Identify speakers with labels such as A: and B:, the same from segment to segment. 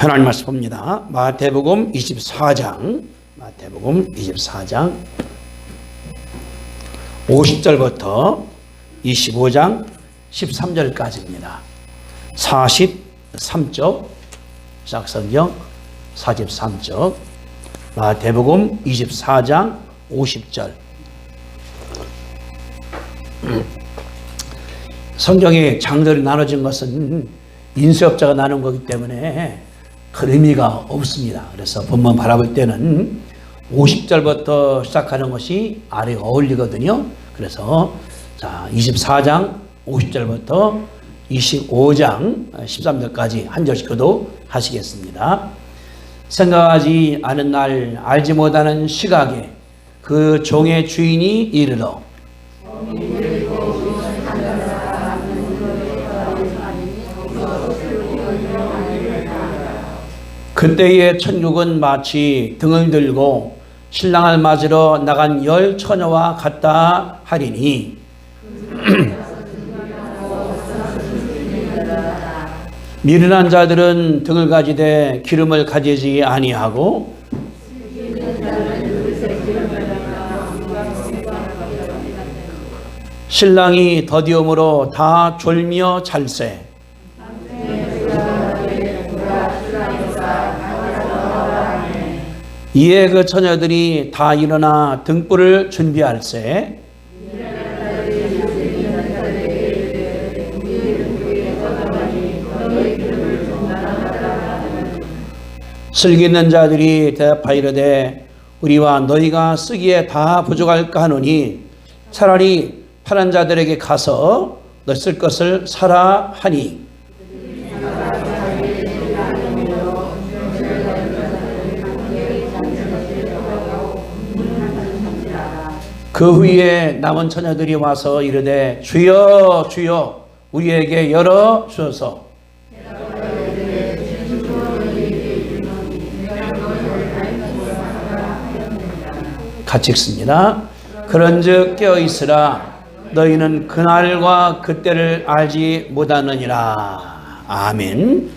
A: 하나님 말씀 봅니다. 마태복음 24장 50절부터 25장 13절까지입니다. 43쪽 시작성경 43쪽 마태복음 24장 50절. 성경에 장들이 나눠진 것은 인수업자가 나눈 거기 때문에 큰 의미가 없습니다. 그래서 본문 바라볼 때는 50절부터 시작하는 것이 아래에 어울리거든요. 그래서 자 24장 50절부터 25장 13절까지 한 절씩 교도하시겠습니다. 생각하지 않은 날 알지 못하는 시각에 그 종의 주인이 이르러 그때의 천국은 마치 등을 들고 신랑을 맞으러 나간 10 처녀와 같다 하리니 미련한 자들은 등을 가지되 기름을 가지지 아니하고 신랑이 더디움으로 다 졸며 잘세. 이에 그 처녀들이 다 일어나 등불을 준비할세. 슬기 있는 자들이 대답하이르되 우리와 너희가 쓰기에 다 부족할까 하노니 차라리 파란 자들에게 가서 너 쓸 것을 사라 하니 그 후에 남은 처녀들이 와서 이르되 주여 주여 우리에게 열어 주소서. 같이 읽습니다. 그런즉 깨어있으라 너희는 그날과 그때를 알지 못하느니라. 아멘.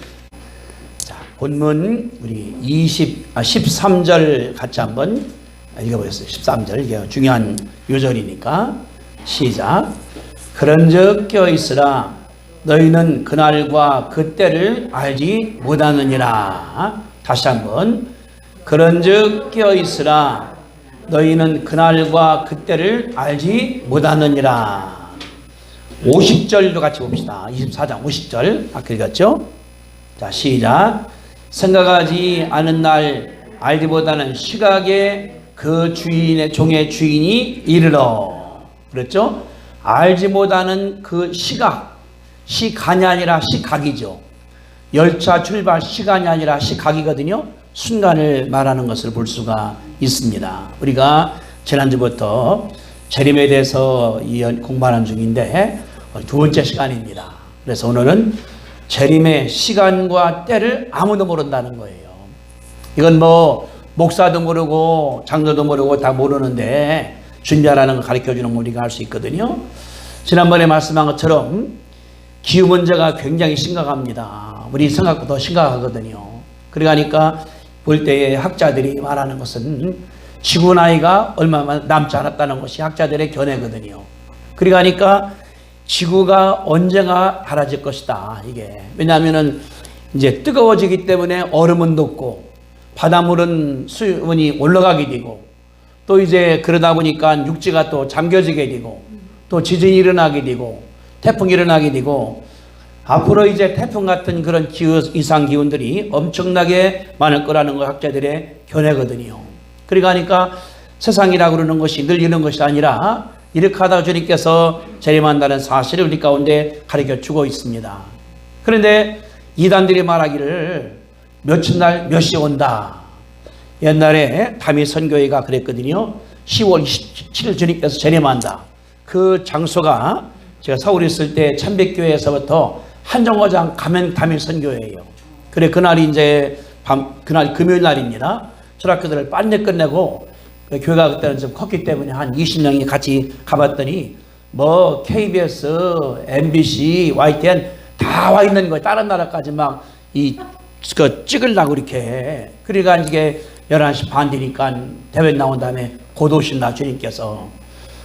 A: 자, 본문 우리 13절 같이 한번 읽어보겠습니다. 13절 이게 중요한 요절이니까 시작. 그런즉 깨어있으라 너희는 그날과 그때를 알지 못하느니라. 다시 한번 그런즉 깨어있으라 너희는 그날과 그때를 알지 못하느니라. 50절도 같이 봅시다. 24장 50절 아까 읽었죠? 자 시작. 생각하지 않은 날 알지 못하는 시각에 그 주인의 종의 주인이 이르러. 그랬죠? 알지 못하는 그 시각, 시간이 아니라 시각이죠. 열차 출발 시간이 아니라 시각이거든요. 순간을 말하는 것을 볼 수가 있습니다. 우리가 지난주부터 재림에 대해서 공부하는 중인데 두 번째 시간입니다. 그래서 오늘은 재림의 시간과 때를 아무도 모른다는 거예요. 이건 뭐 목사도 모르고 장로도 모르고 다 모르는데 준비하라는 걸 가르쳐주는 걸 우리가 알 수 있거든요. 지난번에 말씀한 것처럼 기후 문제가 굉장히 심각합니다. 우리 생각보다 더 심각하거든요. 그러니까 볼 때에 학자들이 말하는 것은 지구 나이가 얼마 남지 않았다는 것이 학자들의 견해거든요. 그러니까 지구가 언젠가 달아질 것이다. 이게 왜냐하면은 이제 뜨거워지기 때문에 얼음은 녹고 바닷물은 수온이 올라가게 되고 또 이제 그러다 보니까 육지가 또 잠겨지게 되고 또 지진이 일어나게 되고 태풍이 일어나게 되고 앞으로 이제 태풍 같은 그런 기후 이상 기온들이 엄청나게 많을 거라는 거 학자들의 견해거든요. 그러니까 세상이라고 그러는 것이 늘 이런 것이 아니라 이렇게 하다가 주님께서 재림한다는 사실을 우리 가운데 가르쳐 주고 있습니다. 그런데 이단들이 말하기를 며칠 날 몇 시에 온다. 옛날에 담임 선교회가 그랬거든요. 10월 27일 주님께서 재림한다. 그 장소가 제가 서울에 있을 때 참백교회에서부터 한정거장 가면 담임 선교회예요. 그래 그날이 이제 그날 금요일 날입니다. 철학교들을 빨리 끝내고 교회가 그때는 좀 컸기 때문에 한 20명이 같이 가봤더니 뭐 KBS, MBC, YTN 다 와 있는 거예요. 다른 나라까지 막 이 찍으려고 이렇게. 그러니까 이게 11시 반 되니까 대회 나온 다음에 곧 오신다, 주님께서.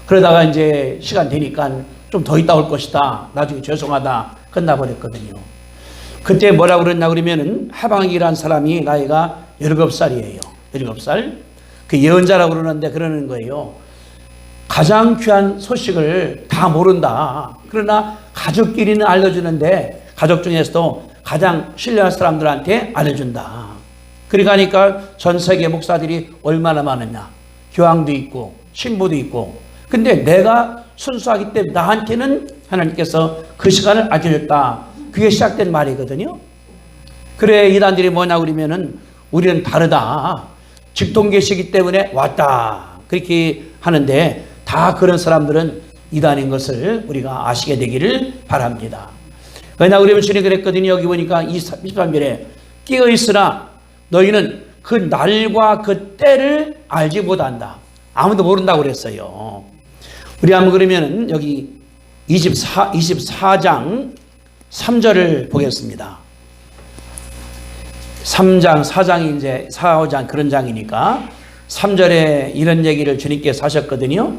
A: 그러다가 이제 시간 되니까 좀 더 있다 올 것이다. 나중에 죄송하다. 끝나버렸거든요. 그때 뭐라고 그랬나 그러면은 하방이라는 사람이 나이가 17살이에요. 17살. 그 예언자라고 그러는데 그러는 거예요. 가장 귀한 소식을 다 모른다. 그러나 가족끼리는 알려주는데 가족 중에서도 가장 신뢰할 사람들한테 알려준다. 그러니까 전 세계 목사들이 얼마나 많으냐. 교황도 있고 신부도 있고. 근데 내가 순수하기 때문에 나한테는 하나님께서 그 시간을 알려줬다. 그게 시작된 말이거든요. 그래, 이단들이 뭐냐 그러면은 우리는 다르다. 직통계시기 때문에 왔다. 그렇게 하는데 다 그런 사람들은 이단인 것을 우리가 아시게 되기를 바랍니다. 왜냐 그러면 주님이 그랬거든요. 여기 보니까 23절에 끼어 있으나 너희는 그 날과 그 때를 알지 못한다. 아무도 모른다고 그랬어요. 우리 한번 그러면 여기 24장 3절을 보겠습니다. 3장, 4장이 이제 4, 5장 그런 장이니까 3절에 이런 얘기를 주님께서 하셨거든요.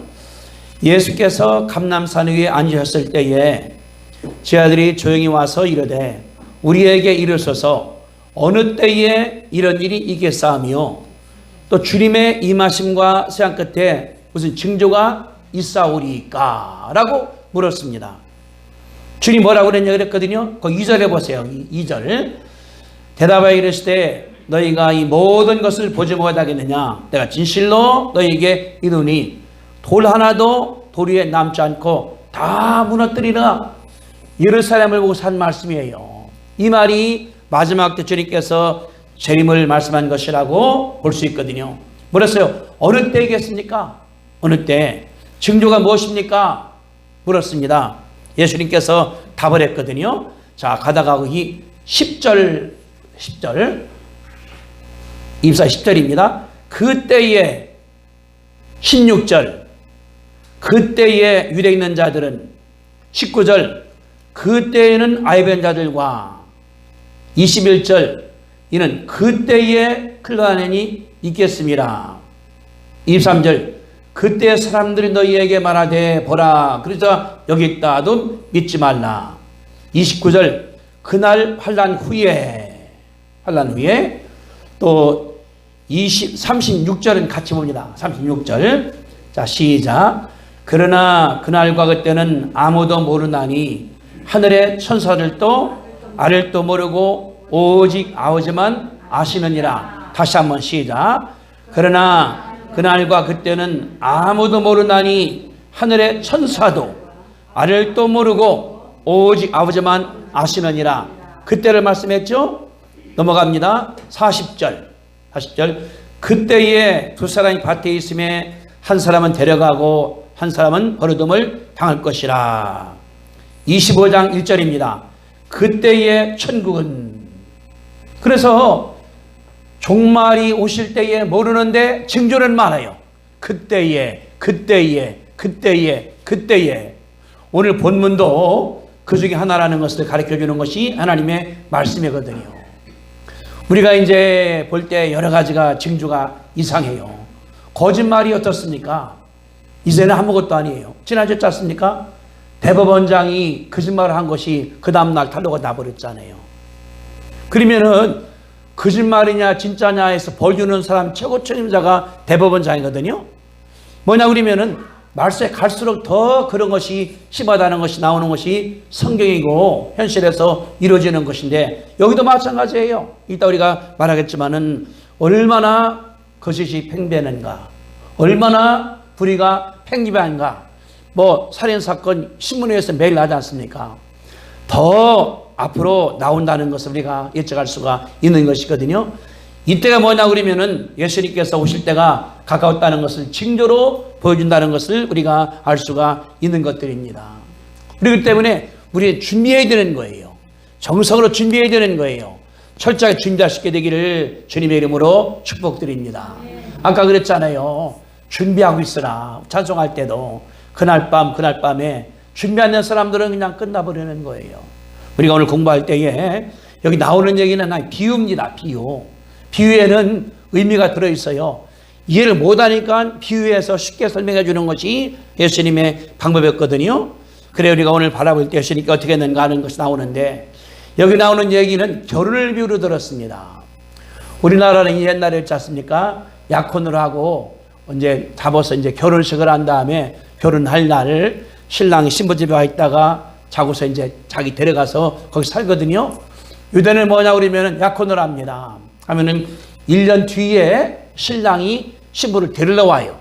A: 예수께서 감람산 위에 앉으셨을 때에 제 아들이 조용히 와서 이르되 우리에게 이르소서 어느 때에 이런 일이 있겠사오며 또 주님의 임하심과 세상 끝에 무슨 징조가 있사오리까? 라고 물었습니다. 주님 뭐라고 그랬거든요. 그 2절에 보세요. 2절. 대답하여 이르시되 너희가 이 모든 것을 보지 못하겠느냐? 내가 진실로 너희에게 이르니 돌 하나도 돌 위에 남지 않고 다 무너뜨리라. 예루살렘을 보고 산 말씀이에요. 이 말이 마지막 때 주님께서 재림을 말씀한 것이라고 볼 수 있거든요. 물었어요. 어느 때이겠습니까? 어느 때? 징조가 무엇입니까? 물었습니다. 예수님께서 답을 했거든요. 자, 가다가 이 10절 10절입니다. 그때에 16절 그때에 유대 있는 자들은 19절 그때에는 아이변 자들과 21절 이는 그때에 클라넨이 있겠습니다. 23절 그때 사람들이 너희에게 말하되 보라 그러자 여기 있다도 믿지 말라. 29절 그날 환난 후에 또 36절은 같이 봅니다. 36절 자 시작. 그러나 그날과 그때는 아무도 모르나니 하늘의 천사들도 아들도 모르고 오직 아버지만 아시느니라. 다시 한번 시작. 그러나 그날과 그때는 아무도 모르나니 하늘의 천사도 아들도 모르고 오직 아버지만 아시느니라. 그때를 말씀했죠. 넘어갑니다. 40절 그때에 두 사람이 밭에 있음에 한 사람은 데려가고 한 사람은 버려둠을 당할 것이라. 25장 1절입니다. 그때의 천국은 그래서 종말이 오실 때에 모르는데 징조는 많아요. 그때에 오늘 본문도 그 중에 하나라는 것을 가르쳐주는 것이 하나님의 말씀이거든요. 우리가 이제 볼 때 여러 가지가 징조가 이상해요. 거짓말이 어떻습니까? 이제는 아무것도 아니에요. 지난주에 짰습니까? 대법원장이 거짓말을 한 것이 그 다음날 탄로가 나버렸잖아요. 그러면은 거짓말이냐 진짜냐 해서 벌 주는 사람 최고 책임자가 대법원장이거든요. 뭐냐 그러면은 말세 갈수록 더 그런 것이 심하다는 것이 나오는 것이 성경이고 현실에서 이루어지는 것인데 여기도 마찬가지예요. 이따 우리가 말하겠지만은 얼마나 거짓이 팽배하는가, 얼마나 불의가 팽배한가. 뭐 살인사건 신문에서 매일 나지 않습니까? 더 앞으로 나온다는 것을 우리가 예측할 수가 있는 것이거든요. 이때가 뭐냐 그러면은 예수님께서 오실 때가 가까웠다는 것을 징조로 보여준다는 것을 우리가 알 수가 있는 것들입니다. 그렇기 때문에 우리 준비해야 되는 거예요. 정성으로 준비해야 되는 거예요. 철저하게 준비할 수 있게 되기를 주님의 이름으로 축복드립니다. 아까 그랬잖아요. 준비하고 있으라. 찬송할 때도 그날 밤에 준비 안 된 사람들은 그냥 끝나버리는 거예요. 우리가 오늘 공부할 때에 여기 나오는 얘기는 비유입니다. 비유. 비유에는 의미가 들어있어요. 이해를 못하니까 비유해서 쉽게 설명해 주는 것이 예수님의 방법이었거든요. 그래 우리가 오늘 바라볼 때 예수님께 어떻게 했는가 하는 것이 나오는데, 여기 나오는 얘기는 결혼을 비유로 들었습니다. 우리나라는 옛날에 있지 않습니까? 약혼을 하고 이제 잡아서 이제 결혼식을 한 다음에 결혼할 날 신랑이 신부집에 와 있다가 자고서 이제 자기 데려가서 거기 살거든요. 유대는 뭐냐 그러면은 약혼을 합니다. 하면은 1년 뒤에 신랑이 신부를 데리러 와요.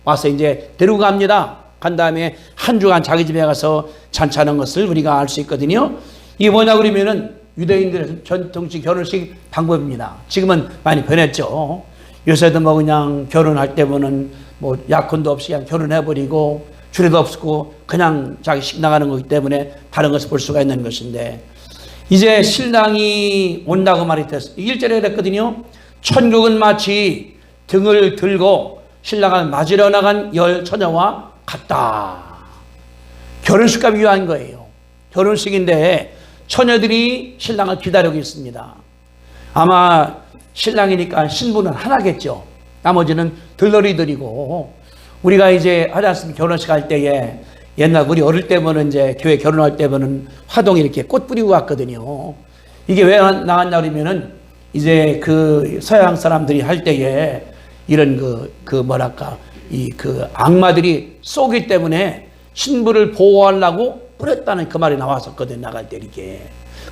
A: 와서 이제 데리고 갑니다. 간 다음에 한 주간 자기 집에 가서 잔치하는 것을 우리가 알 수 있거든요. 이게 뭐냐 그러면은 유대인들의 전통식 결혼식 방법입니다. 지금은 많이 변했죠. 요새도 뭐 그냥 결혼할 때 보면 뭐 약혼도 없이 그냥 결혼해버리고 주례도 없고 그냥 자기식 나가는 거기 때문에 다른 것을 볼 수가 있는 것인데, 이제 신랑이 온다고 말이 됐어요. 1절에 그랬거든요. 천국은 마치 등을 들고 신랑을 맞으러 나간 열 처녀와 같다. 결혼식과 비유한 거예요. 결혼식인데 처녀들이 신랑을 기다리고 있습니다. 아마 신랑이니까 신부는 하나겠죠. 나머지는 들러리들이고, 우리가 이제 하지 않습니까? 결혼식 할 때에 옛날 우리 어릴 때 보면 이제 교회 결혼할 때 보면 화동에 이렇게 꽃 뿌리고 왔거든요. 이게 왜 나왔냐 그러면은 이제 그 서양 사람들이 할 때에 이런 뭐랄까 그 악마들이 쏘기 때문에 신부를 보호하려고 뿌렸다는 그 말이 나왔었거든요. 나갈 때 이렇게.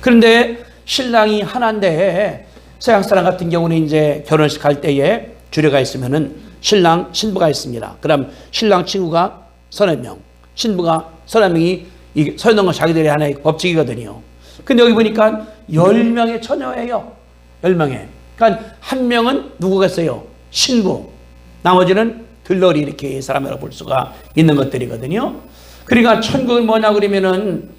A: 그런데 신랑이 하나인데 서양 사람 같은 경우는 이제 결혼식 할 때에 주례가 있으면은 신랑, 신부가 있습니다. 그럼 신랑 친구가 30명, 신부가 30명이 서는 건 자기들의 하나의 법칙이거든요. 근데 여기 보니까 10명의 처녀예요. 10명의. 그러니까 한 명은 누구겠어요? 신부. 나머지는 들러리 이렇게 사람이라고 볼 수가 있는 것들이거든요. 그러니까 천국은 뭐냐 그러면은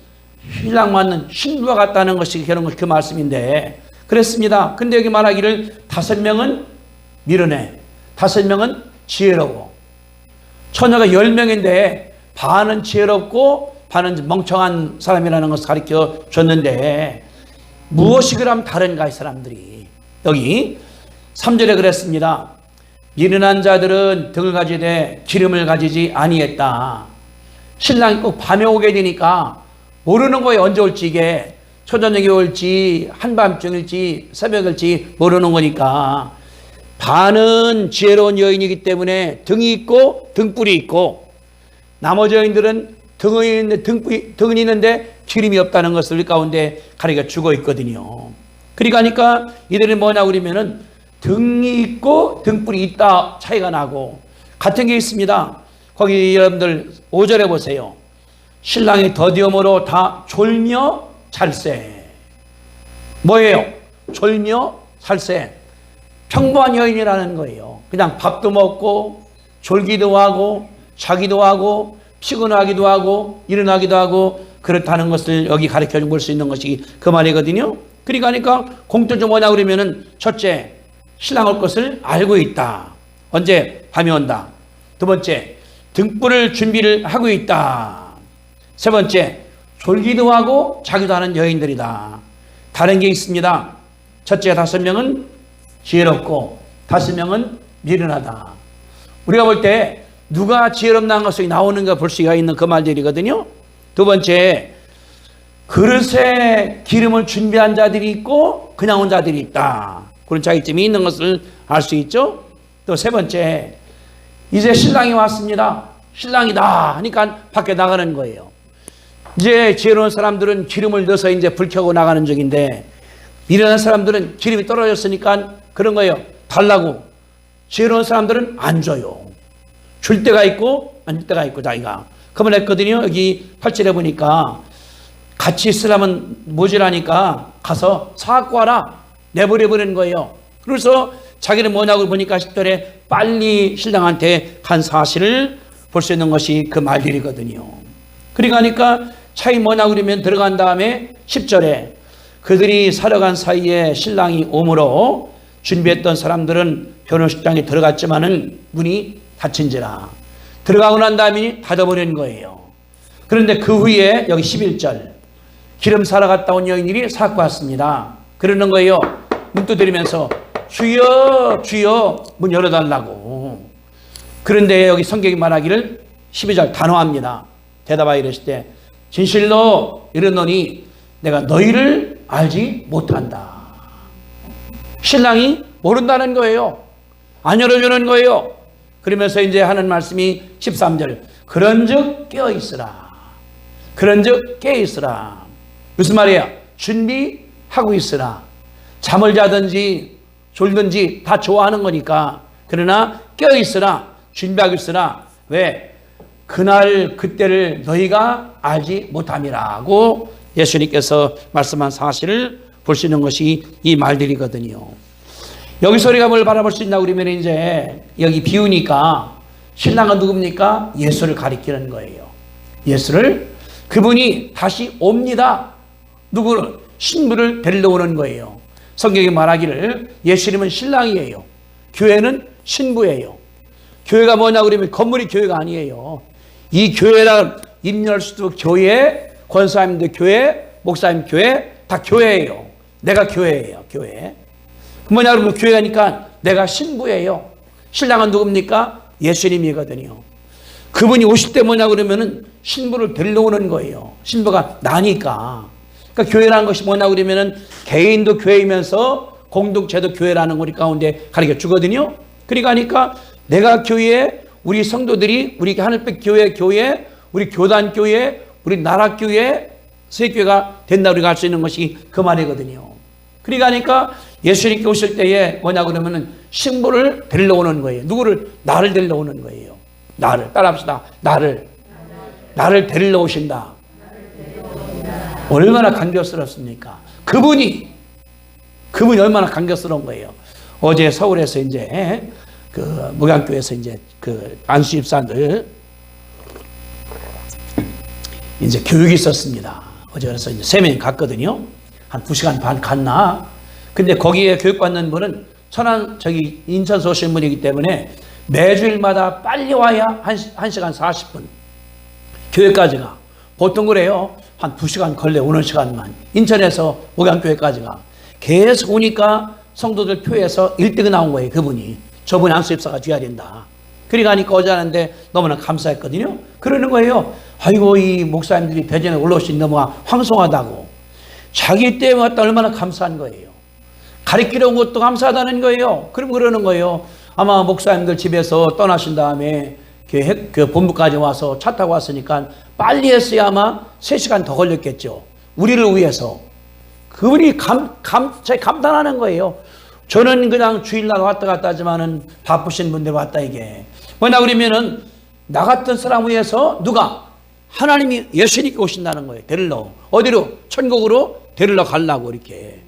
A: 신랑 맞는 신부와 같다는 것이 그런 그 말씀인데 그랬습니다. 근데 여기 말하기를 5명은 미련해, 5명은 지혜로워. 처녀가 10명인데 반은 지혜롭고 반은 멍청한 사람이라는 것을 가르쳐 줬는데 무엇이 그럼 다른가 이 사람들이. 여기 3절에 그랬습니다. 미련한 자들은 등을 가지되 기름을 가지지 아니했다. 신랑이 꼭 밤에 오게 되니까 모르는 거예요. 언제 올지, 이게 초저녁에 올지 한밤중일지 새벽일지 모르는 거니까. 반은 지혜로운 여인이기 때문에 등이 있고 등불이 있고, 나머지 여인들은 등은 있는데 기름이 없다는 것을 우리 가운데 가리가 죽어 있거든요. 그러니까 이들은 뭐냐 그러면은 등이 있고 등불이 있다 차이가 나고, 같은 게 있습니다. 거기 여러분들 5절에 보세요. 신랑이 더디움으로 다 졸며 잘세. 뭐예요? 졸며 잘세. 평범한 여인이라는 거예요. 그냥 밥도 먹고 졸기도 하고 자기도 하고 피곤하기도 하고 일어나기도 하고 그렇다는 것을 여기 가르쳐 볼 수 있는 것이 그 말이거든요. 그러니까 공통점 뭐냐 그러면은 첫째, 신랑 올 것을 알고 있다. 언제? 밤이 온다. 두 번째, 등불을 준비를 하고 있다. 세 번째, 졸기도 하고 자기도 하는 여인들이다. 다른 게 있습니다. 첫째 5명은 지혜롭고 5명은 미련하다. 우리가 볼 때 누가 지혜롭다는 것이 나오는가 볼 수가 있는 그 말들이거든요. 두 번째, 그릇에 기름을 준비한 자들이 있고 그냥 온 자들이 있다. 그런 차이점이 있는 것을 알 수 있죠. 또 세 번째, 이제 신랑이 왔습니다. 신랑이다 하니까 밖에 나가는 거예요. 이제 지혜로운 사람들은 기름을 넣어서 이제 불 켜고 나가는 중인데, 미련한 사람들은 기름이 떨어졌으니까 그런 거예요. 달라고. 지혜로운 사람들은 안 줘요. 줄 때가 있고 안 줄 때가 있고 자기가. 그걸 했거든요. 여기 8절에 보니까 같이 있으려면 모자라니까 가서 사갖고 와라. 내버려버리는 거예요. 그래서 자기는 뭐냐고 보니까 10절에 빨리 신랑한테 간 사실을 볼 수 있는 것이 그 말들이거든요. 그러니까 차이 뭐냐고 그러면 들어간 다음에 10절에 그들이 살아간 사이에 신랑이 오므로 준비했던 사람들은 결혼식장에 들어갔지만은 문이 닫힌지라. 들어가고 난 다음에 닫아버리는 거예요. 그런데 그 후에 여기 11절 기름 사러 갔다 온 여인들이 사고 왔습니다. 그러는 거예요. 문 두드리면서 주여 주여 문 열어달라고. 그런데 여기 성경이 말하기를 12절 단호합니다. 대답하여 이르시되 진실로 이르노니 내가 너희를 알지 못한다. 신랑이 모른다는 거예요. 안 열어주는 거예요. 그러면서 이제 하는 말씀이 13절 그런즉 깨어있으라. 그런즉 깨어있으라. 무슨 말이야? 준비하고 있으라. 잠을 자든지 졸든지 다 좋아하는 거니까. 그러나 깨어있으라. 준비하고 있으라. 왜? 그날 그때를 너희가 알지 못함이라고 예수님께서 말씀한 사실을 볼 수 있는 것이 이 말들이거든요. 여기서 우리가 뭘 바라볼 수 있나 그러면 이제 여기 비우니까 신랑은 누굽니까? 예수를 가리키는 거예요. 예수를 그분이 다시 옵니다. 누구를? 신부를 데리러 오는 거예요. 성경이 말하기를 예수님은 신랑이에요. 교회는 신부예요. 교회가 뭐냐 그러면 건물이 교회가 아니에요. 이 교회란 임열수도 교회, 권사님도 교회, 목사님 교회 다 교회예요. 내가 교회예요. 교회. 뭐냐 그러면 교회가니까 내가 신부예요. 신랑은 누굽니까? 예수님이거든요. 그분이 오실 때 뭐냐 그러면은 신부를 데리러 오는 거예요. 신부가 나니까. 그러니까 교회라는 것이 뭐냐 그러면은 개인도 교회이면서 공동체도 교회라는 우리 가운데 가르쳐 주거든요. 그러니까 내가 교회, 우리 성도들이 우리 하늘빛 교회, 우리 교단 교회, 우리 나라 교회, 세교회가 된다 우리가 할 수 있는 것이 그 말이거든요. 그러니까 예수님께 오실 때에 뭐냐 그러면은 신부를 데리러 오는 거예요. 누구를? 나를 데리러 오는 거예요. 나를 따라합시다. 나를 데리러 오신다. 얼마나 감격스럽습니까? 그분이 얼마나 감격스러운 거예요. 어제 서울에서 이제 그 목양교에서 이제 그 안수 집사들 이제 교육이 있었습니다. 어제 그래서 이제 3명이 갔거든요. 한 2시간 반 갔나? 근데 거기에 교육받는 분은 인천서 오신 분이기 때문에 매주일마다 빨리 와야 1시간 40분. 교회까지가. 보통 그래요. 한 2시간 걸려 오는 시간만. 인천에서 목양교회까지가. 계속 오니까 성도들 표에서 1등이 나온 거예요. 그분이. 저분이 안수입사가 돼야 된다. 그러니까 어제 하는데 너무나 감사했거든요. 그러는 거예요. 아이고 이 목사님들이 대전에 올라오신 너무 황송하다고. 자기 때문에 왔다 얼마나 감사한 거예요. 가르치러 온 것도 감사하다는 거예요. 그럼 그러는 거예요. 아마 목사님들 집에서 떠나신 다음에 그 본부까지 와서 차 타고 왔으니까 빨리 했어야 아마 3시간 더 걸렸겠죠. 우리를 위해서. 그분이 감탄하는 거예요. 저는 그냥 주일날 왔다 갔다 하지만은 바쁘신 분들 왔다 이게. 뭐냐 그러면은 나 같은 사람 위해서 누가? 하나님이 예수님께 오신다는 거예요. 데리러. 어디로? 천국으로 데리러 가려고 이렇게.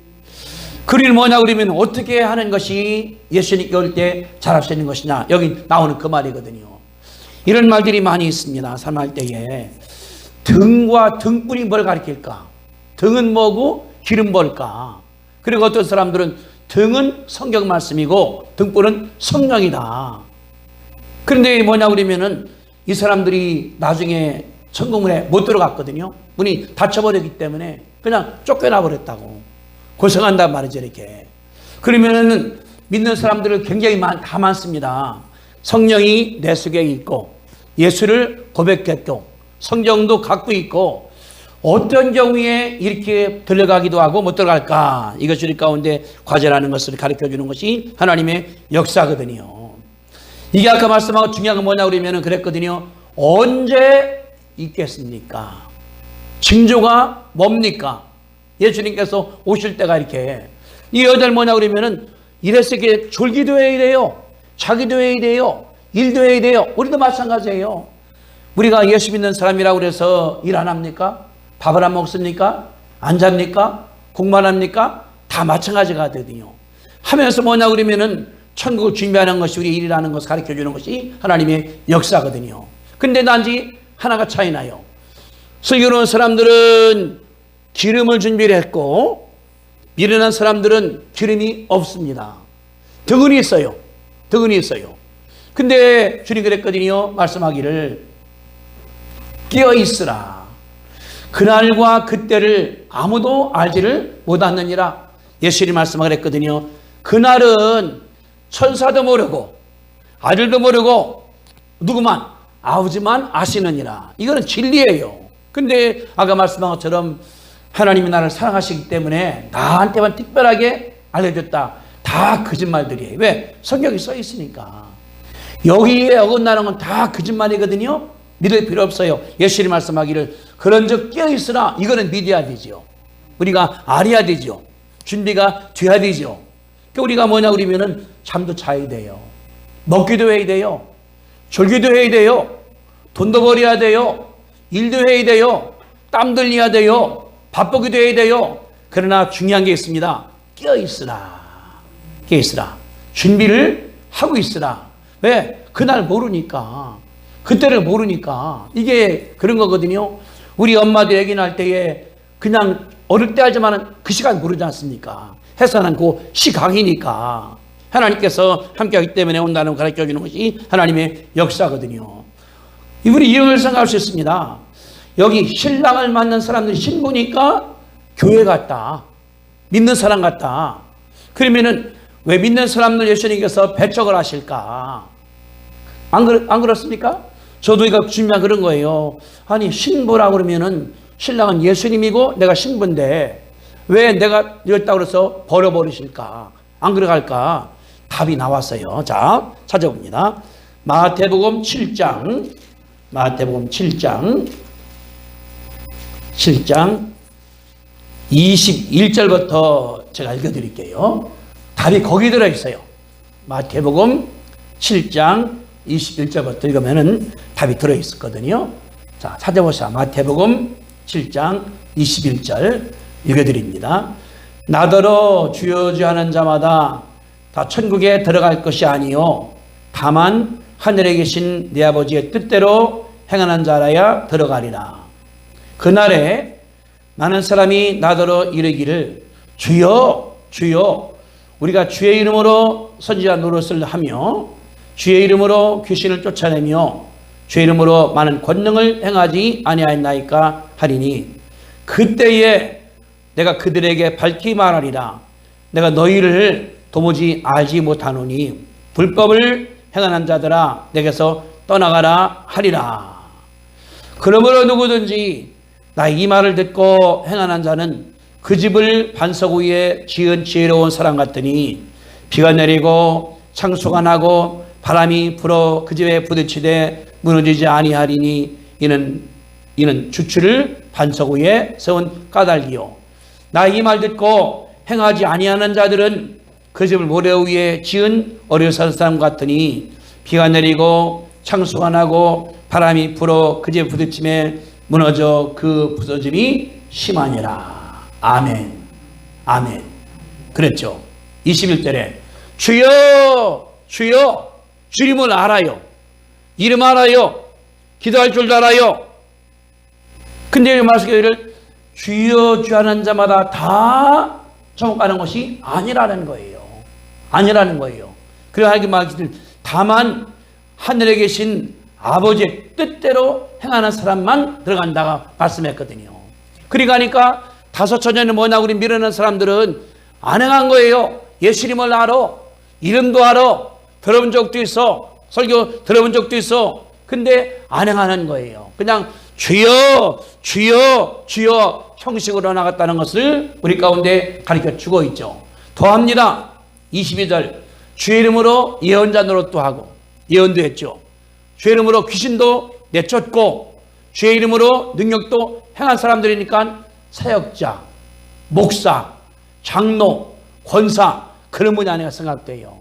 A: 그 일 뭐냐 그러면 어떻게 하는 것이 예수님께 올 때 잘할 수 있는 것이냐. 여기 나오는 그 말이거든요. 이런 말들이 많이 있습니다. 삶할 때에. 등과 등불이 뭘 가리킬까? 등은 뭐고 기름 뭘까? 그리고 어떤 사람들은 등은 성경 말씀이고 등불은 성령이다. 그런데 뭐냐 그러면은 이 사람들이 나중에 천국문에 못 들어갔거든요. 문이 닫혀버렸기 때문에 그냥 쫓겨나 버렸다고. 고생한단 말이죠, 이렇게. 그러면은 믿는 사람들은 굉장히 다 많습니다. 성령이 내 속에 있고 예수를 고백했고 성경도 갖고 있고 어떤 경우에 이렇게 들어가기도 하고 못 들어갈까? 이것이 우리 가운데 과제라는 것을 가르쳐주는 것이 하나님의 역사거든요. 이게 아까 말씀하고 중요한 건 뭐냐 그러면 그랬거든요. 언제 있겠습니까? 징조가 뭡니까? 예수님께서 오실 때가 이렇게. 이 여자를 뭐냐 그러면은 이래서 이렇게 졸기도 해야 돼요. 자기도 해야 돼요. 일도 해야 돼요. 우리도 마찬가지예요. 우리가 예수 믿는 사람이라고 그래서 일 안 합니까? 밥을 안 먹습니까? 안 잡니까? 공부만 합니까? 다 마찬가지가 되거든요. 하면서 뭐냐 그러면은 천국을 준비하는 것이 우리 일이라는 것을 가르쳐 주는 것이 하나님의 역사거든요. 근데 단지 하나가 차이 나요. 설교하는 사람들은 기름을 준비를 했고 미련한 사람들은 기름이 없습니다. 덕은이 있어요. 덕은이 있어요. 근데 주님 그랬거든요. 말씀하기를 깨어 있으라. 그날과 그때를 아무도 알지를 못하느니라. 예수님이 말씀하랬거든요. 그날은 천사도 모르고 아들도 모르고 누구만 아버지만 아시느니라. 이거는 진리예요. 근데 아까 말씀한 것처럼 하나님이 나를 사랑하시기 때문에 나한테만 특별하게 알려줬다. 다 거짓말들이에요. 왜? 성경이 써 있으니까. 여기에 어긋나는 건 다 거짓말이거든요. 믿을 필요 없어요. 예수님이 말씀하기를 그런즉 깨어있으라. 이거는 믿어야 되죠. 우리가 알아야 되죠. 준비가 돼야 되죠. 그러니까 우리가 뭐냐 그러면은 잠도 자야 돼요. 먹기도 해야 돼요. 졸기도 해야 돼요. 돈도 벌어야 돼요. 일도 해야 돼요. 땀 흘려야 돼요. 바쁘기도 해야 돼요. 그러나 중요한 게 있습니다. 깨어있으라. 깨어있으라. 준비를 하고 있으라. 왜? 그날 모르니까. 그때를 모르니까. 이게 그런 거거든요. 우리 엄마들 얘기 날 때에 그냥 어릴 때 알지만 그 시간 모르지 않습니까? 해서는 그 시각이니까. 하나님께서 함께하기 때문에 온다는 걸 가르쳐주는 것이 하나님의 역사거든요. 우리 이런 생각할 수 있습니다. 여기 신랑을 만난 사람들이 신부니까 교회 같다. 믿는 사람 같다. 그러면은 왜 믿는 사람들 예수님께서 배척을 하실까? 안 그렇습니까? 저도 이거 준비한 그런 거예요. 아니 신부라고 그러면은 신랑은 예수님이고 내가 신부인데 왜 내가 이랬다고 그래서 버려버리실까? 안 그래갈까? 답이 나왔어요. 자, 찾아봅니다. 마태복음 7장 21절부터 제가 읽어드릴게요. 답이 거기 들어있어요. 마태복음 7장 21절부터 읽으면 답이 들어있었거든요. 자, 찾아보시죠. 마태복음 7장 21절 읽어드립니다. 나더러 주여 주여 하는 자마다 다 천국에 들어갈 것이 아니요 다만 하늘에 계신 내 아버지의 뜻대로 행하는 자라야 들어가리라. 그날에 많은 사람이 나더러 이르기를 주여 주여 우리가 주의 이름으로 선지자 노릇을 하며 주의 이름으로 귀신을 쫓아내며 주의 이름으로 많은 권능을 행하지 아니하였나이까 하리니 그때에 내가 그들에게 밝히 말하리라. 내가 너희를 도무지 알지 못하노니 불법을 행하는 자들아 내게서 떠나가라 하리라. 그러므로 누구든지 나의 이 말을 듣고 행하는 자는 그 집을 반석 위에 지은 지혜로운 사람 같더니 비가 내리고 창수가 나고 바람이 불어 그 집에 부딪히되 무너지지 아니하리니 이는 주추를 반석 위에 세운 까닭이요. 나의 이 말 듣고 행하지 아니하는 자들은 그 집을 모래 위에 지은 어리석은 사람 같으니 비가 내리고 창수가 나고 바람이 불어 그 집에 부딪힘에 무너져 그 부서짐이 심하니라. 아멘. 아멘. 그랬죠. 21절에 주여 주여 주님을 알아요. 이름 알아요. 기도할 줄 알아요. 근데 말씀을 주여 주 하는 자마다 다 천국 가는 것이 아니라는 거예요. 아니라는 거예요. 그래서 하나님 말씀을 다만 하늘에 계신 아버지의 뜻대로 행하는 사람만 들어간다고 말씀했거든요. 그러니까 다섯 처녀는 뭐냐 우리 미루는 사람들은 안 행한 거예요. 예수님을 알아. 이름도 알아. 들어본 적도 있어. 설교 들어본 적도 있어. 근데 안 행하는 거예요. 그냥 주여 주여 주여 형식으로 나갔다는 것을 우리 가운데 가르쳐 주고 있죠. 더합니다. 22절 주의 이름으로 예언자 노릇도 하고 예언도 했죠. 주의 이름으로 귀신도 내쫓고 주의 이름으로 능력도 행한 사람들이니까 사역자, 목사, 장로, 권사 그런 분이 아니라 생각돼요.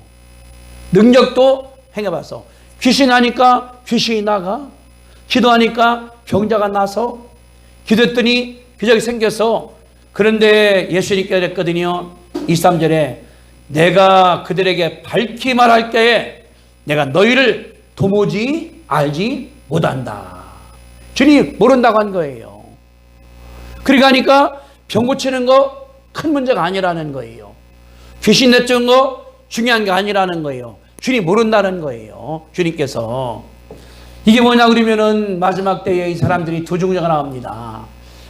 A: 능력도 행해봐서 귀신하니까 귀신이 나가, 기도하니까 병자가 나서, 기도했더니 기적이 생겨서. 그런데 예수님께서 그랬거든요. 23절에 내가 그들에게 밝히 말할 때에 내가 너희를 도무지 알지 못한다. 주님이 모른다고 한 거예요. 그러니까 병 고치는 거 큰 문제가 아니라는 거예요. 귀신 내쫓은 거 중요한 게 아니라는 거예요. 주님 모른다는 거예요. 주님께서. 이게 뭐냐 그러면은 마지막 때에 이 사람들이 두 종류가 나옵니다.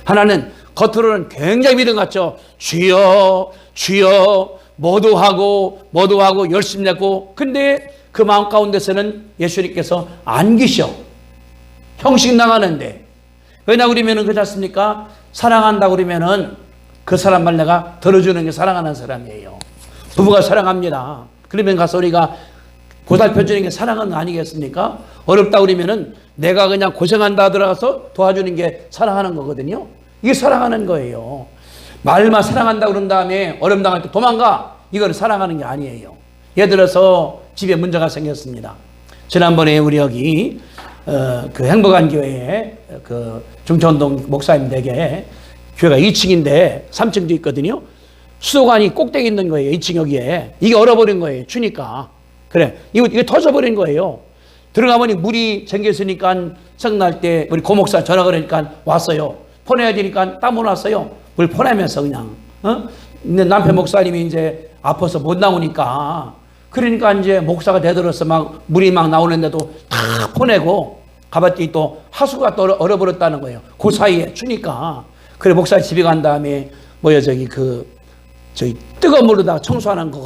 A: 하나는 겉으로는 굉장히 믿음 같죠. 주여 주여 모두 하고 열심히 내고, 근데 그 마음 가운데서는 예수님께서 안 계셔. 형식 나가는데. 왜냐 그러면은 그렇지 않습니까? 사랑한다 그러면은 그 사람 말 내가 들어주는 게 사랑하는 사람이에요. 부부가 사랑합니다. 그러면 가서 우리가 보살펴주는 게 사랑은 아니겠습니까? 어렵다 그러면은 내가 그냥 고생한다 들어가서 도와주는 게 사랑하는 거거든요. 이게 사랑하는 거예요. 말만 사랑한다 그런 다음에 어려움 당할 때 도망가. 이거는 사랑하는 게 아니에요. 예를 들어서 집에 문제가 생겼습니다. 지난번에 우리 여기 그 행복한 교회에 그 중천동 목사님 댁에 교회가 2층인데 3층도 있거든요. 수도관이 꼭대기 있는 거예요. 2층 여기에. 이게 얼어버린 거예요. 추니까. 그래. 이게 터져버린 거예요. 들어가보니 물이 잠겼으니까 성날 때 우리 고목사 전화 그러니까 왔어요. 퍼내야 되니까 땀을 왔어요. 물 퍼내면서 그냥. 근데 남편 목사님이 이제 아파서 못 나오니까, 그러니까 이제 목사가 대들어서 막 물이 막 나오는데도 다 퍼내고 가봤더니 또 하수가 또 얼어버렸다는 거예요. 그 사이에 추니까. 그래 목사 집에 간 다음에 저기 뜨거운 물로다가 청소하는 거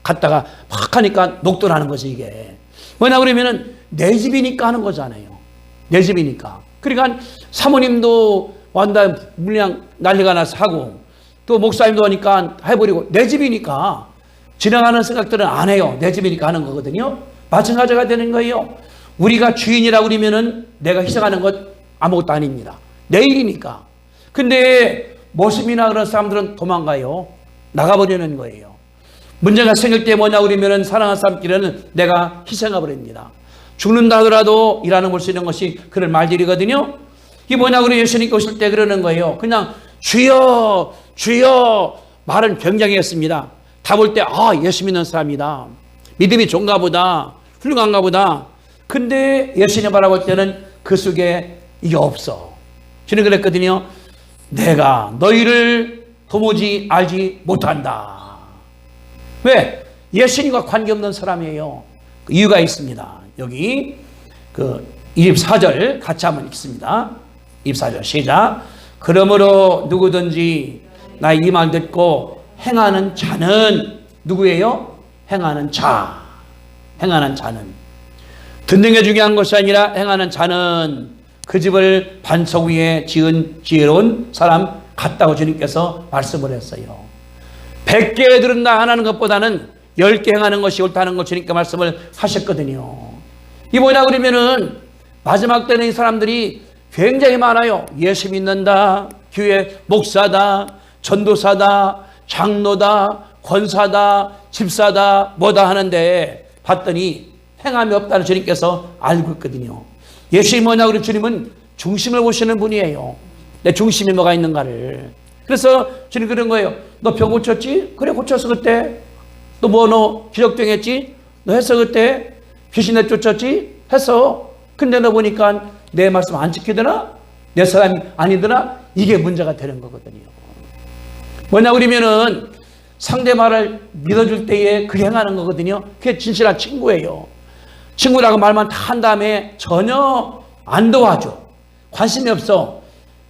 A: 갔다가 막 하니까 녹도나는 거지 이게. 뭐냐 그러면은 내 집이니까 하는 거잖아요. 내 집이니까. 그러니까 사모님도 완전 물량 난리가 나서 하고, 또 목사님도 하니까 해버리고, 내 집이니까 지나가는 생각들은 안 해요. 내 집이니까 하는 거거든요. 마찬가지가 되는 거예요. 우리가 주인이라고 그러면은 내가 희생하는 것 아무것도 아닙니다. 내 일이니까. 근데 모습이나 그런 사람들은 도망가요. 나가버리는 거예요. 문제가 생길 때 뭐냐 그러면은 사랑하는 사람끼리는 내가 희생해버립니다. 죽는다 하더라도 일하는 볼 수 있는 것이 그런 말들이거든요. 이게 뭐냐 그러면 예수님께 오실 때 그러는 거예요. 그냥 주여 주여 말은 굉장히 했습니다. 다 볼 때 예수 믿는 사람이다. 믿음이 좋은가 보다. 훌륭한가 보다. 근데 예수님 바라볼 때는 그 속에 이게 없어. 저는 그랬거든요. 내가 너희를 도무지 알지 못한다. 왜? 예수님과 관계없는 사람이에요. 그 이유가 있습니다. 여기 24절 같이 한번 읽습니다. 24절 시작. 그러므로 누구든지 나의 이 말 듣고 행하는 자는 누구예요? 행하는 자. 행하는 자는. 듣는 게 중요한 것이 아니라 행하는 자는 그 집을 반석 위에 지은 지혜로운 사람 같다고 주님께서 말씀을 했어요. 100개 들은다 하는 것보다는 10개 행하는 것이 옳다는 걸 주님께 말씀을 하셨거든요. 이 뭐냐 그러면은 마지막 때는 이 사람들이 굉장히 많아요. 예수 믿는다, 교회 목사다, 전도사다, 장로다, 권사다, 집사다, 뭐다 하는데 봤더니 행함이 없다는 주님께서 알고 있거든요. 예수님이 뭐냐 그러면 주님은 중심을 보시는 분이에요. 내 중심이 뭐가 있는가를. 그래서 주님 그런 거예요. 너 병 고쳤지? 그래 고쳤어 그때. 또 너 기적병했지? 너 했어 그때. 귀신 내쫓았지? 했어. 근데 너 보니까 내 말씀 안 지키더라? 내 사람이 아니더라? 이게 문제가 되는 거거든요. 뭐냐 그러면은 상대 말을 믿어줄 때에 그렇게 행하는 거거든요. 그게 진실한 친구예요. 친구라고 말만 다 한 다음에 전혀 안 도와줘. 관심이 없어.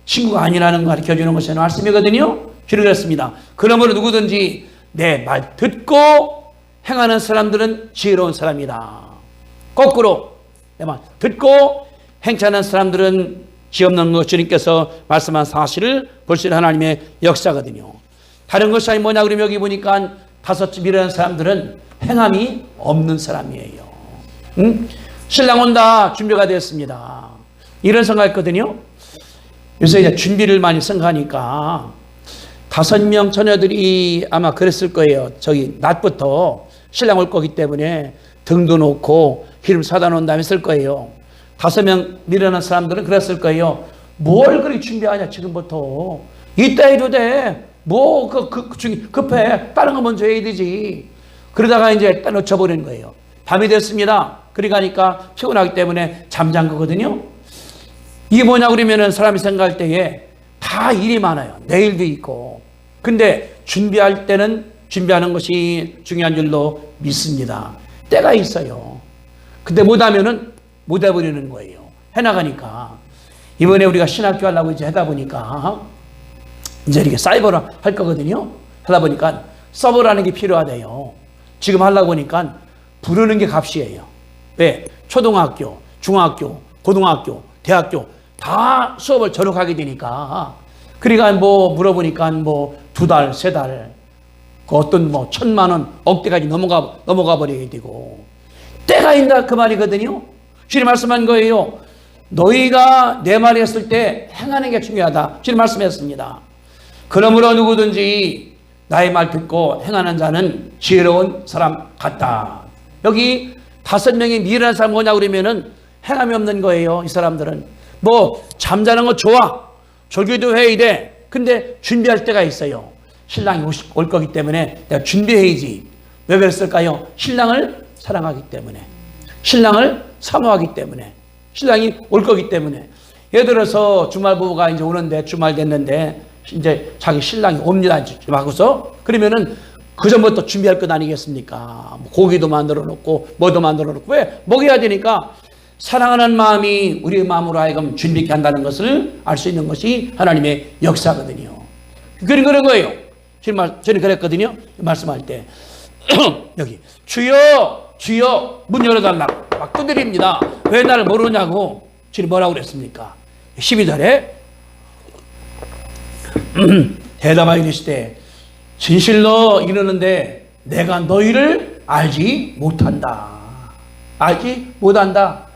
A: 친구가 아니라는 거 가르쳐주는 것이 말씀이거든요. 그렇습니다. 그러므로 누구든지 내 말 듣고 행하는 사람들은 지혜로운 사람이다. 거꾸로 내 말 듣고 행치 않는 사람들은 지혜 없는 것 주님께서 말씀한 사실을 볼 수 있는 하나님의 역사거든요. 다른 것이 아니 뭐냐 그러면 여기 보니까 5집 일하는 사람들은 행함이 없는 사람이에요. 신랑 온다 준비가 됐습니다. 이런 생각했거든요. 요새 이제 준비를 많이 생각하니까 5명 처녀들이 아마 그랬을 거예요. 저기 낮부터 신랑 올 거기 때문에 등도 놓고 기름 사다 놓은 다음에 쓸 거예요. 5명 일어난 사람들은 그랬을 거예요. 뭘 그렇게 준비하냐 지금부터. 이따 해도 돼. 뭐 급해. 다른 거 먼저 해야 되지. 그러다가 이제 딱 놓쳐버리는 거예요. 밤이 됐습니다. 그리 가니까 피곤하기 때문에 잠잔 거거든요. 이게 뭐냐 그러면은 사람이 생각할 때에 다 일이 많아요. 내일도 있고. 근데 준비할 때는 준비하는 것이 중요한 줄로 믿습니다. 때가 있어요. 근데 못하면은 못 해버리는 거예요. 해나가니까. 이번에 우리가 신학교 하려고 이제 하다 보니까 이제 이렇게 사이버를 할 거거든요. 하다 보니까 서버라는 게 필요하대요. 지금 하려고 보니까 부르는 게 값이에요. 왜? 초등학교, 중학교, 고등학교, 대학교 다 수업을 저력하게 되니까. 그러니까 뭐 물어보니까 뭐 2달, 3달, 그 어떤 뭐 1,000만 원, 억대까지 넘어가 버리게 되고. 때가 있다 그 말이거든요. 주님 말씀한 거예요. 너희가 내 말이 했을 때 행하는 게 중요하다. 주님 말씀했습니다. 그러므로 누구든지 나의 말 듣고 행하는 자는 지혜로운 사람 같다. 여기 5명이 미련한 사람 뭐냐 그러면은 행함이 없는 거예요. 이 사람들은 뭐 잠자는 거 좋아, 졸기도 해야 돼. 근데 준비할 때가 있어요. 신랑이 올 거기 때문에 내가 준비해야지. 왜 그랬을까요? 신랑을 사랑하기 때문에, 신랑을 사모하기 때문에, 신랑이 올 거기 때문에. 예를 들어서 주말 부부가 이제 오는데 주말 됐는데 이제 자기 신랑이 옵니다. 하고서 그러면은 그 전부터 준비할 것 아니겠습니까? 고기도 만들어 놓고 뭐도 만들어 놓고. 왜? 먹여야 되니까. 사랑하는 마음이 우리의 마음으로 하여금 준비 있게 한다는 것을 알 수 있는 것이 하나님의 역사거든요. 그런 거예요. 저는 그랬거든요. 말씀할 때 여기 주여 주여 문 열어달라고 막 두드립니다. 왜 나를 모르냐고. 주님 뭐라고 그랬습니까? 12절에 대답하여 이르시되 진실로 이르는데 내가 너희를 알지 못한다. 알지 못한다.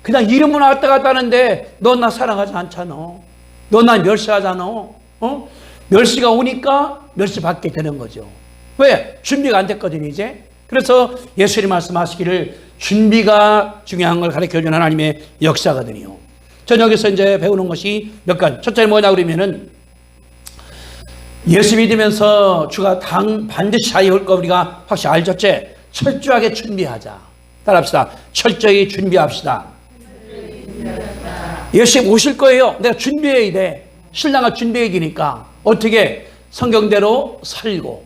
A: 그냥 이름은 왔다 갔다 하는데 너 나 사랑하지 않잖아. 너 나 멸시하잖아. 멸시가 오니까 멸시받게 되는 거죠. 왜? 준비가 안 됐거든요 이제. 그래서 예수님 말씀하시기를 준비가 중요한 걸 가르쳐주는 하나님의 역사거든요. 저녁에서 이제 배우는 것이 몇 가지. 첫째 뭐냐 그러면은 예수 믿으면서 주가 반드시 하여 올 거 우리가 확실히 알죠. 철저하게 준비하자. 따라합시다. 철저히 준비합시다. 예수님 오실 거예요. 내가 준비해야 돼. 신랑을 준비해야 되니까 어떻게? 성경대로 살고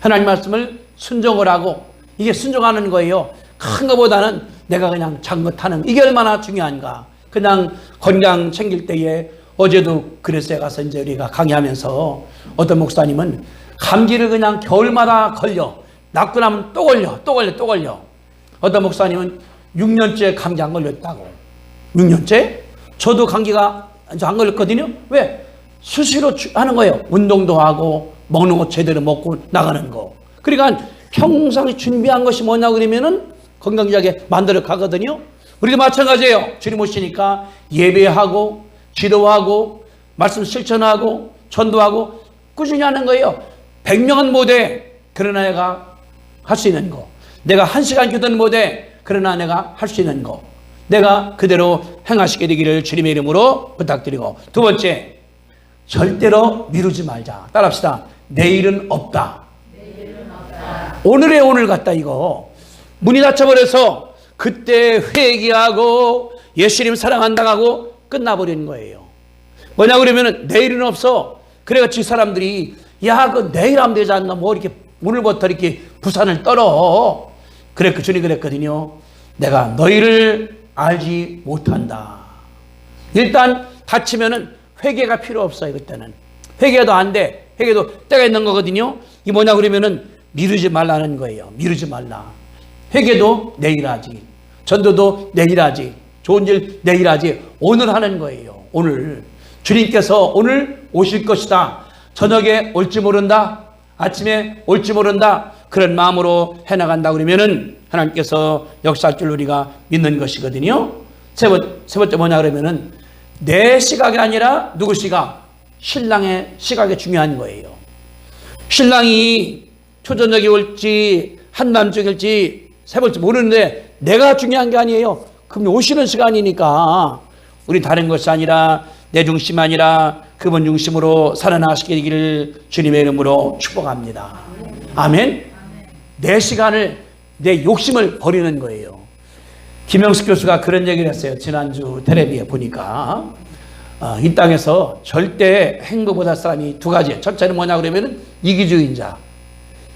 A: 하나님 말씀을 순종을 하고. 이게 순종하는 거예요. 큰 것보다는 내가 그냥 작은 거 타는 이게 얼마나 중요한가. 그냥 건강 챙길 때에 어제도 그랬어요. 가서 이제 우리가 강의하면서 어떤 목사님은 감기를 그냥 겨울마다 걸려. 낫고 나면 또 걸려. 어떤 목사님은 6년째 감기 안 걸렸다고. 6년째? 저도 감기가 안 걸렸거든요. 왜? 수시로 하는 거예요. 운동도 하고 먹는 거 제대로 먹고 나가는 거. 그러니까 평상시 준비한 것이 뭐냐고 그러면은 건강하게 만들어 가거든요. 우리도 마찬가지예요. 주님 오시니까 예배하고 기도하고 말씀 실천하고 전도하고 꾸준히 하는 거예요. 100명은 못해. 그러나 내가 할 수 있는 거. 내가 1시간 기도는 못해. 그러나 내가 할 수 있는 거. 내가 그대로 행하시게 되기를 주님의 이름으로 부탁드리고. 두 번째, 절대로 미루지 말자. 따라합시다. 내일은 없다. 오늘의 오늘 같다 이거. 문이 닫혀버려서 그때 회개하고 예수님 사랑한다고 하고 끝나버리는 거예요. 뭐냐 그러면은 내일은 없어. 그래가지고 사람들이 야 그 내일 하면 되지 않나 뭐 이렇게 오늘부터 이렇게 부산을 떨어. 주님 그랬거든요. 내가 너희를 알지 못한다. 일단 다치면은 회개가 필요 없어요. 그때는 회개도 안 돼. 회개도 때가 있는 거거든요. 이게 뭐냐 그러면은 미루지 말라는 거예요. 미루지 말라. 회개도 내일 하지. 전도도 내일 하지. 좋은 일 내일 하지. 오늘 하는 거예요. 오늘 주님께서 오늘 오실 것이다. 저녁에 올지 모른다. 아침에 올지 모른다. 그런 마음으로 해나간다 그러면은 하나님께서 역사할 줄 우리가 믿는 것이거든요. 세 번째 뭐냐 그러면은 내 시각이 아니라 누구 시각? 신랑의 시각이 중요한 거예요. 신랑이 초저녁에 올지 한밤중에 올지 새볼지 모르는데 내가 중요한 게 아니에요. 그럼 오시는 시간이니까 우리 다른 것이 아니라 내 중심 아니라 그분 중심으로 살아나시게 되기를 주님의 이름으로 축복합니다. 아멘. 내 시간을 내 욕심을 버리는 거예요. 김영숙 교수가 그런 얘기를 했어요. 지난주 텔레비에 보니까 이 땅에서 절대 행복 못할 사람이 두 가지. 첫째는 뭐냐 그러면 이기주의자.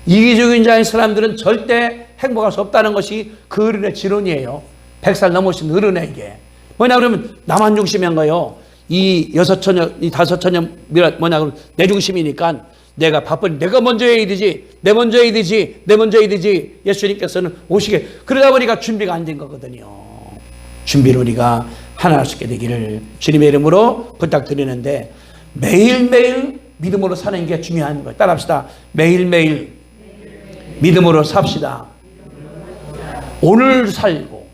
A: 이기주의자인 사람들은 절대 행복할 수 없다는 것이 그 어른의 지론이에요. 100살 넘으신 어른에게. 뭐냐 그러면 나만 중심인 거예요. 이 6천년, 이 5천년 뭐냐 그러면 내 중심이니까 내가 바쁜, 내가 먼저 해야 되지, 내 먼저 해야 되지, 내 먼저 해야 되지. 예수님께서는 오시게, 그러다 보니까 준비가 안 된 거거든요. 준비를 우리가 하나 할 수 있게 되기를 주님의 이름으로 부탁드리는데, 매일매일 믿음으로 사는 게 중요한 거예요. 따라합시다. 매일매일 믿음으로 삽시다. 오늘 살고,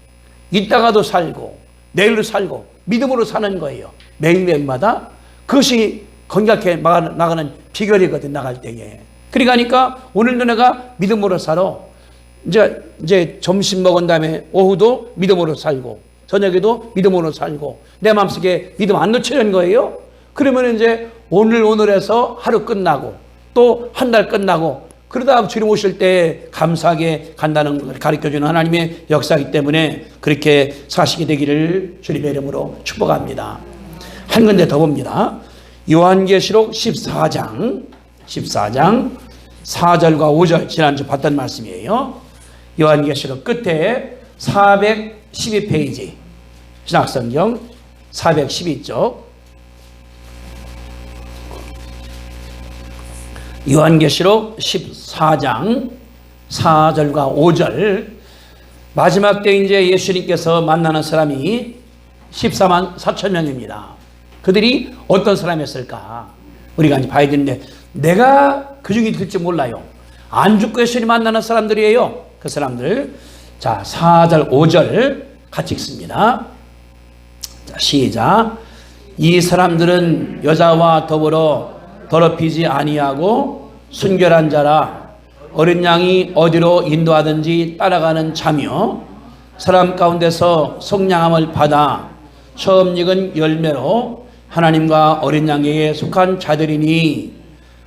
A: 이따가도 살고, 내일도 살고, 믿음으로 사는 거예요. 매일매일마다. 그것이 건강하게 나가는 비결이거든, 나갈 때에. 그러니까 오늘도 내가 믿음으로 살아. 이제 점심 먹은 다음에 오후도 믿음으로 살고, 저녁에도 믿음으로 살고, 내 마음속에 믿음 안 놓치는 거예요. 그러면 이제 오늘에서 하루 끝나고, 또 한 달 끝나고, 그러다 주님 오실 때 감사하게 간다는 걸 가르쳐주는 하나님의 역사이기 때문에 그렇게 사시게 되기를 주님의 이름으로 축복합니다. 한 군데 더 봅니다. 요한계시록 14장 4절과 5절, 지난주 봤던 말씀이에요. 요한계시록 끝에 412페이지 신약성경 412쪽, 요한계시록 14장 4절과 5절. 마지막 때 이제 예수님께서 만나는 사람이 14만 4천 명입니다. 그들이 어떤 사람이었을까? 우리가 이제 봐야 되는데, 내가 그 중에 들지 몰라요. 안 죽고 예수님 만나는 사람들이에요. 그 사람들. 자, 4절, 5절 같이 읽습니다. 자, 시작. 이 사람들은 여자와 더불어 더럽히지 아니하고 순결한 자라, 어린 양이 어디로 인도하든지 따라가는 자며, 사람 가운데서 속량함을 받아 처음 익은 열매로 하나님과 어린 양에게 속한 자들이니,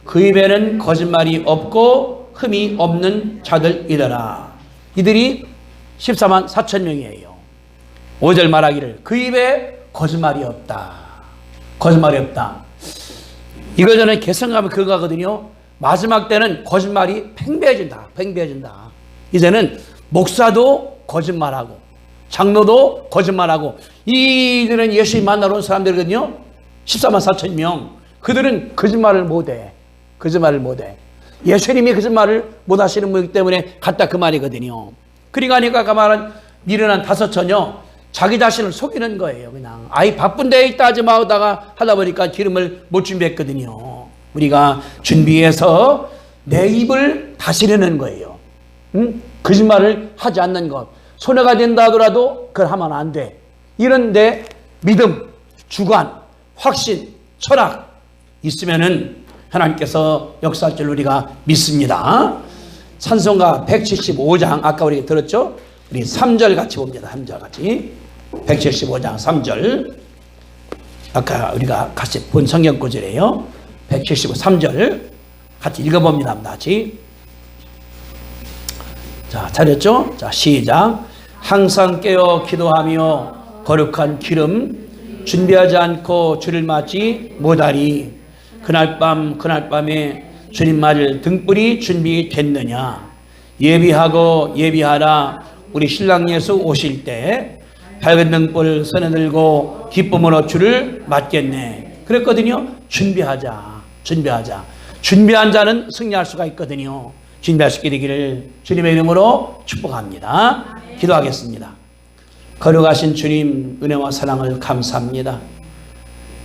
A: 그 입에는 거짓말이 없고 흠이 없는 자들이더라. 이들이 14만 4천 명이에요. 5절 말하기를 그 입에 거짓말이 없다. 거짓말이 없다. 이거 전에 개성가면 그거거든요. 마지막 때는 거짓말이 팽배해진다. 이제는 목사도 거짓말하고, 장로도 거짓말하고, 이들은 예수님 만나러 온 사람들이거든요. 14만 4천 명. 그들은 거짓말을 못해. 예수님이 거짓말을 못하시는 분이기 때문에 갔다 그 말이거든요. 그러니까 아까 말한 미련한 5처녀, 자기 자신을 속이는 거예요. 그냥 아이 바쁜 데에 있다 하지 마다가 하다 보니까 기름을 못 준비했거든요. 우리가 준비해서 내 입을 다스리는 거예요. 거짓말을 하지 않는 것. 손해가 된다 하더라도 그걸 하면 안 돼. 이런데 믿음, 주관, 확신, 철학 있으면은 하나님께서 역사할 줄 우리가 믿습니다. 찬송가 175장 아까 우리 들었죠? 우리 3절 같이 봅니다. 3절 같이. 175장 3절. 아까 우리가 같이 본 성경 구절이에요. 173절 같이 읽어봅니다. 같이. 자, 잘했죠? 자, 시작. 항상 깨어 기도하며 거룩한 기름 준비하지 않고 주를 맞지 못하리. 그날 밤에 주님 맞을 등불이 준비됐느냐. 예비하라. 우리 신랑 예수 오실 때 밝은 등불 손에 들고 기쁨으로 주를 맞겠네. 그랬거든요. 준비하자. 준비한 자는 승리할 수가 있거든요. 준비할 수 있게 되기를 주님의 이름으로 축복합니다. 기도하겠습니다. 거룩하신 주님, 은혜와 사랑을 감사합니다.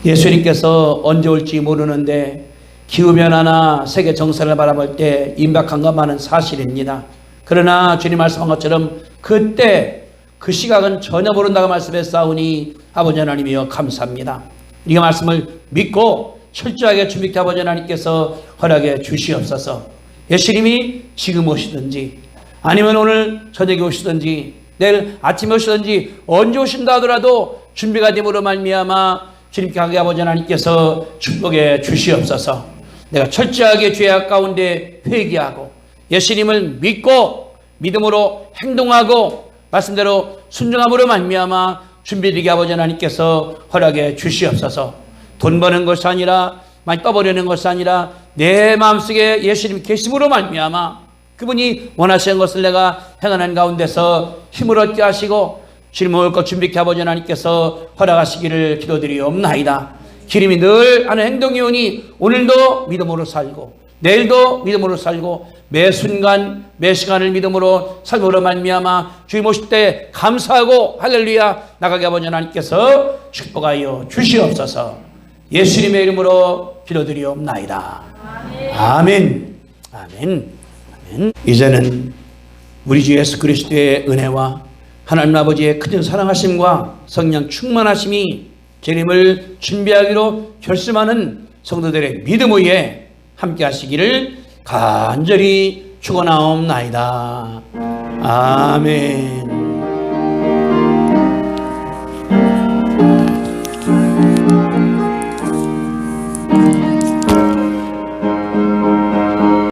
A: 예수님께서 언제 올지 모르는데 기후변화나 세계 정세를 바라볼 때 임박한 것만은 사실입니다. 그러나 주님 말씀한 것처럼 그때 그 시각은 전혀 모른다고 말씀했사오니 아버지 하나님이여 감사합니다. 우리가 말씀을 믿고 철저하게 준비케 아버지 하나님께서 허락해 주시옵소서. 예수님이 지금 오시든지 아니면 오늘 저녁에 오시든지 내일 아침에 오시든지 언제 오신다 하더라도 준비가 됨으로 말미암아 주님께 하게 아버지 하나님께서 축복해 주시옵소서. 내가 철저하게 죄악 가운데 회개하고 예수님을 믿고 믿음으로 행동하고 말씀대로 순종함으로 말미암아 준비되게 아버지 하나님께서 허락해 주시옵소서. 돈 버는 것이 아니라 많이 떠버리는 것이 아니라 내 마음속에 예수님 계심으로 말미암아 그분이 원하시는 것을 내가 행하는 가운데서 힘을 얻게 하시고 주님 먹을 것 준비케 아버지 하나님께서 허락하시기를 기도드리옵나이다. 기름이 늘 하는 행동이오니 오늘도 믿음으로 살고 내일도 믿음으로 살고 매 순간 매 시간을 믿음으로 삶으로 말미암아 주님 오실 때 감사하고 할렐루야 나가게 아버지 하나님께서 축복하여 주시옵소서. 예수님의 이름으로 기도드리옵나이다. 아멘. 아멘. 아멘. 이제는 우리 주 예수 그리스도의 은혜와 하나님 아버지의 크신 사랑하심과 성령 충만하심이 재림을 준비하기로 결심하는 성도들의 믿음 위에 함께 하시기를 간절히 축원하옵나이다. 아멘.